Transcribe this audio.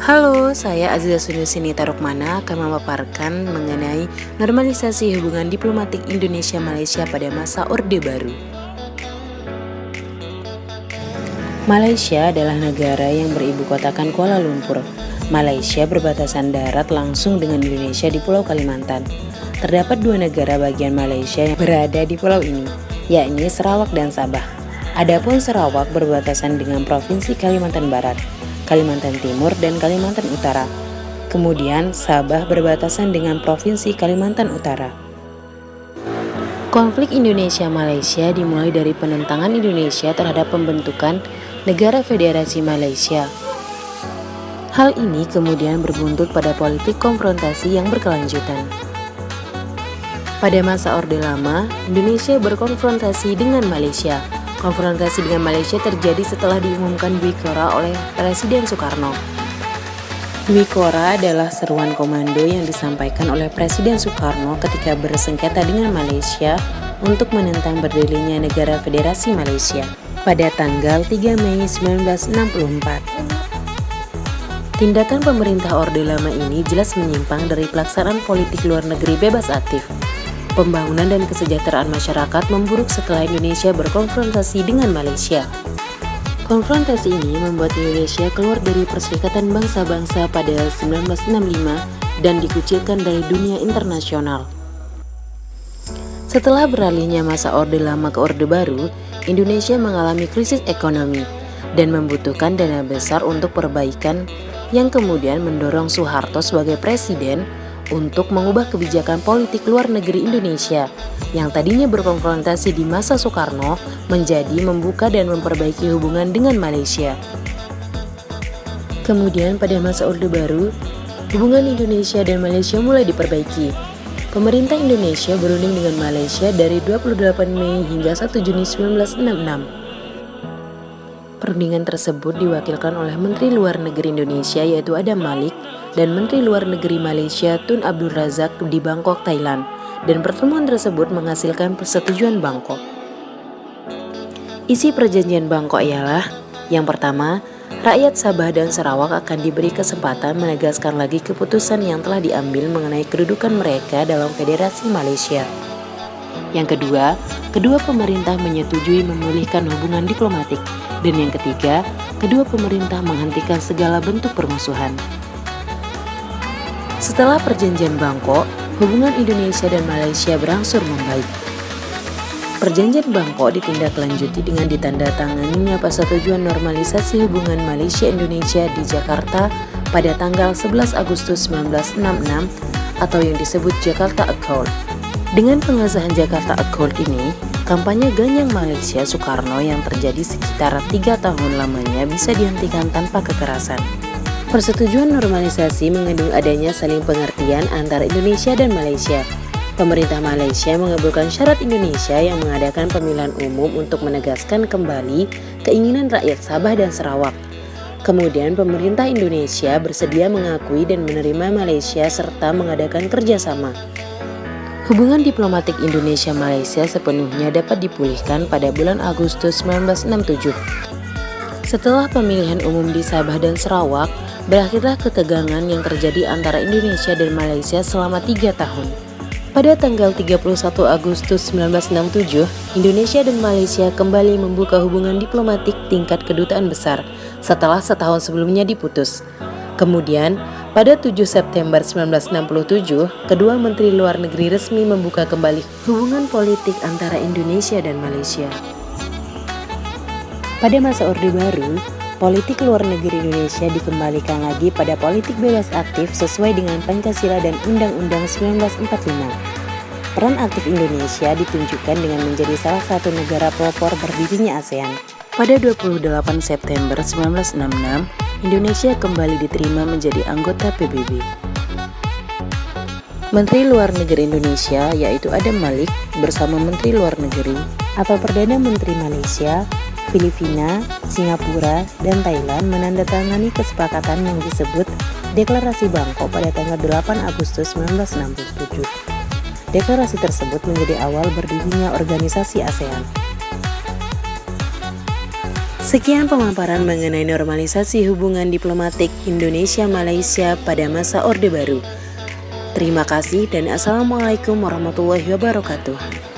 Halo, saya Aziza Sunusinita Rukmana akan memaparkan mengenai normalisasi hubungan diplomatik Indonesia-Malaysia pada masa Orde Baru. Malaysia adalah negara yang beribu kotakan Kuala Lumpur. Malaysia berbatasan darat langsung dengan Indonesia di Pulau Kalimantan. Terdapat dua negara bagian Malaysia yang berada di pulau ini, yakni Sarawak dan Sabah. Adapun Sarawak berbatasan dengan Provinsi Kalimantan Barat, Kalimantan Timur, dan Kalimantan Utara. Kemudian Sabah berbatasan dengan Provinsi Kalimantan Utara. Konflik Indonesia-Malaysia dimulai dari penentangan Indonesia terhadap pembentukan Negara Federasi Malaysia. Hal ini kemudian berbuntut pada politik konfrontasi yang berkelanjutan. Pada masa Orde Lama, Indonesia berkonfrontasi dengan Malaysia. Konfrontasi dengan Malaysia terjadi setelah diumumkan Dwi Kora oleh Presiden Soekarno. Dwi Kora adalah seruan komando yang disampaikan oleh Presiden Soekarno ketika bersengketa dengan Malaysia untuk menentang berdirinya Negara Federasi Malaysia pada tanggal 3 Mei 1964. Tindakan pemerintah Orde Lama ini jelas menyimpang dari pelaksanaan politik luar negeri bebas aktif. Pembangunan dan kesejahteraan masyarakat memburuk setelah Indonesia berkonfrontasi dengan Malaysia. Konfrontasi ini membuat Indonesia keluar dari Perserikatan Bangsa-Bangsa pada 1965 dan dikucilkan dari dunia internasional. Setelah beralihnya masa Orde Lama ke Orde Baru, Indonesia mengalami krisis ekonomi dan membutuhkan dana besar untuk perbaikan yang kemudian mendorong Soeharto sebagai presiden untuk mengubah kebijakan politik luar negeri Indonesia yang tadinya berkonfrontasi di masa Soekarno menjadi membuka dan memperbaiki hubungan dengan Malaysia. Kemudian pada masa Orde Baru, hubungan Indonesia dan Malaysia mulai diperbaiki. Pemerintah Indonesia berunding dengan Malaysia dari 28 Mei hingga 1 Juni 1966. Perundingan tersebut diwakilkan oleh Menteri Luar Negeri Indonesia yaitu Adam Malik dan Menteri Luar Negeri Malaysia Tun Abdul Razak di Bangkok, Thailand, dan pertemuan tersebut menghasilkan persetujuan Bangkok. Isi perjanjian Bangkok ialah, yang pertama, rakyat Sabah dan Sarawak akan diberi kesempatan menegaskan lagi keputusan yang telah diambil mengenai kedudukan mereka dalam Federasi Malaysia. Yang kedua, kedua pemerintah menyetujui memulihkan hubungan diplomatik. Dan yang ketiga, kedua pemerintah menghentikan segala bentuk permusuhan. Setelah perjanjian Bangkok, hubungan Indonesia dan Malaysia berangsur membaik. Perjanjian Bangkok ditindaklanjuti dengan ditandatanganinya persetujuan normalisasi hubungan Malaysia-Indonesia di Jakarta pada tanggal 11 Agustus 1966 atau yang disebut Jakarta Accord. Dengan pengesahan Jakarta Accord ini, kampanye ganyang Malaysia Soekarno yang terjadi sekitar 3 tahun lamanya bisa dihentikan tanpa kekerasan. Persetujuan normalisasi mengandung adanya saling pengertian antara Indonesia dan Malaysia. Pemerintah Malaysia mengabulkan syarat Indonesia yang mengadakan pemilihan umum untuk menegaskan kembali keinginan rakyat Sabah dan Sarawak. Kemudian pemerintah Indonesia bersedia mengakui dan menerima Malaysia serta mengadakan kerjasama. Hubungan diplomatik Indonesia-Malaysia sepenuhnya dapat dipulihkan pada bulan Agustus 1967. Setelah pemilihan umum di Sabah dan Sarawak, berakhirlah ketegangan yang terjadi antara Indonesia dan Malaysia selama 3 tahun. Pada tanggal 31 Agustus 1967, Indonesia dan Malaysia kembali membuka hubungan diplomatik tingkat kedutaan besar setelah setahun sebelumnya diputus. Kemudian, pada 7 September 1967, kedua menteri luar negeri resmi membuka kembali hubungan politik antara Indonesia dan Malaysia. Pada masa Orde Baru, politik luar negeri Indonesia dikembalikan lagi pada politik bebas aktif sesuai dengan Pancasila dan Undang-Undang 1945. Peran aktif Indonesia ditunjukkan dengan menjadi salah satu negara pelopor berdirinya ASEAN. Pada 28 September 1966, Indonesia kembali diterima menjadi anggota PBB. Menteri Luar Negeri Indonesia yaitu Adam Malik bersama Menteri Luar Negeri atau Perdana Menteri Malaysia, Filipina, Singapura, dan Thailand menandatangani kesepakatan yang disebut Deklarasi Bangkok pada tanggal 8 Agustus 1967. Deklarasi tersebut menjadi awal berdirinya organisasi ASEAN. Sekian pemaparan mengenai normalisasi hubungan diplomatik Indonesia-Malaysia pada masa Orde Baru. Terima kasih dan Assalamualaikum warahmatullahi wabarakatuh.